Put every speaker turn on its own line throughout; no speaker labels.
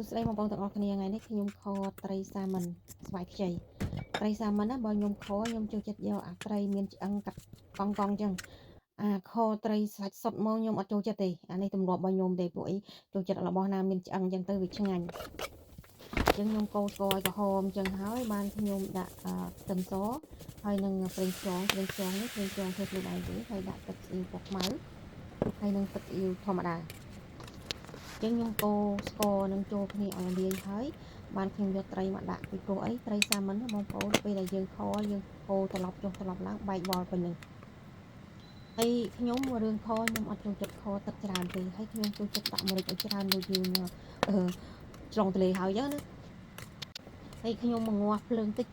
ស្ដីបងប្អូនទាំងអស់គ្នាថ្ងៃនេះខ្ញុំខត្រីសាម៉ិនស្វាយខ្ចីត្រីសាម៉ិនណាបើខ្ញុំខខ្ញុំចូលចិត្តយកអាត្រីមានឆ្អឹងកាត់កង់ចឹងអាខត្រីសាច់សុទ្ធមកខ្ញុំអត់ចូលចិត្តទេអានេះទម្លាប់របស់ខ្ញុំទេពួកអីចូលចិត្តរបស់ណាមានឆ្អឹងចឹងទៅវាឆ្ងាញ់ចឹងខ្ញុំកូរស្ករឲ្យក្រហមចឹងហើយបានខ្ញុំដាក់ខ្ទឹមសហើយនឹងប្រេងខ្យងនេះប្រេងខ្យងធ្វើខ្លួនឯងទេហើយដាក់ទឹកស៊ីអ៊ីវពណ៌ខ្មៅហើយនឹងទឹកស៊ីអ៊ីវធម្មតាចឹងខ្ញុំកូរស្ករនឹងចូលគ្នាឲ្យលាយហើយបានខ្ញុំយកត្រីមកដាក់ពីព្រោះអីត្រីសាម៉ិនណាបងប្អូនពេលដែលយើងខយើងកូរត្រឡប់ចុះត្រឡប់ឡើងបែកវល់ពេញនឹងហើយខ្ញុំរឿងខខ្ញុំអត់ចូលចិត្តខទឹកច្រើនទេហើយខ្ញុំចូលចិត្តដាក់ម្រេចឲ្យច្រើនដូចយើងច្រងទលេហើយចឹងណាហើយខ្ញុំមកងាស់ភ្លើងតិច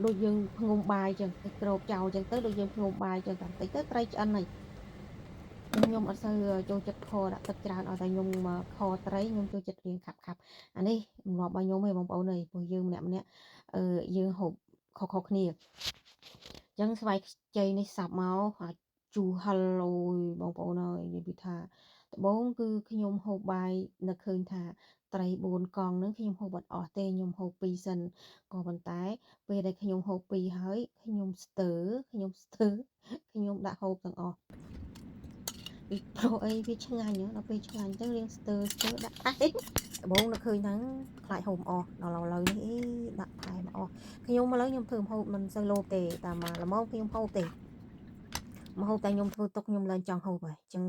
ដូចយើងផ្ងុំបាយចឹងតិចក្របចោលចឹងទៅដូចយើងផ្ងុំបាយចឹងតែតិចទៅត្រីឆ្អិនហើយខ្ញុំអត់សូវចូលចិត្តខដាក់ទឹកច្រើនឲ្យតែខ្ញុំខត្រីខ្ញុំចូលចិត្តរៀងខាប់អានេះទម្លាប់របស់ខ្ញុំឯងបងប្អូនអើយព្រោះយើងម្នាក់យើងហូបខុសគ្នាអញ្ចឹងស្វាយខ្ចីនេះសាប់មកអាចជូរហឹលអូយបងប្អូនអើយនិយាយពីថាដំបូងគឺខ្ញុំហូបបាយនឹកឃើញថាត្រី4កង់ហ្នឹងខ្ញុំហូបអត់អស់ទេខ្ញុំហូប2សិនក៏ប៉ុន្តែពេលដែលខ្ញុំហូប2ហើយខ្ញុំស្ទើខ្ញុំដាក់ហូបទាំងអស់ពីព្រោះអីវាឆ្ងាញ់ដល់ពេលឆ្ងាញ់ទៅរៀងស្ទើដាក់ថែមដំបូងនឹកឃើញហ្នឹងខ្លាចហូបអស់ដល់ឥឡូវនេះដាក់ថែមអស់ខ្ញុំឥឡូវខ្ញុំធ្វើម្ហូបមិនសូវលោភទេតាមមកល្មមខ្ញុំហូបទេម្ហូបតែខ្ញុំធ្វើទុកខ្ញុំឡើងចង់ហូបហើយអញ្ចឹង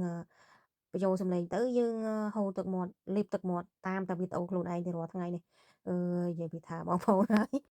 បញ្ចូលសម្លេងទៅយើងហូរទឹកមាត់លាបទឹកមាត់តាមតែវីដេអូខ្លួនឯងទៅរាល់ថ្ងៃនេះនិយាយពីថាបងប្អូនហើយ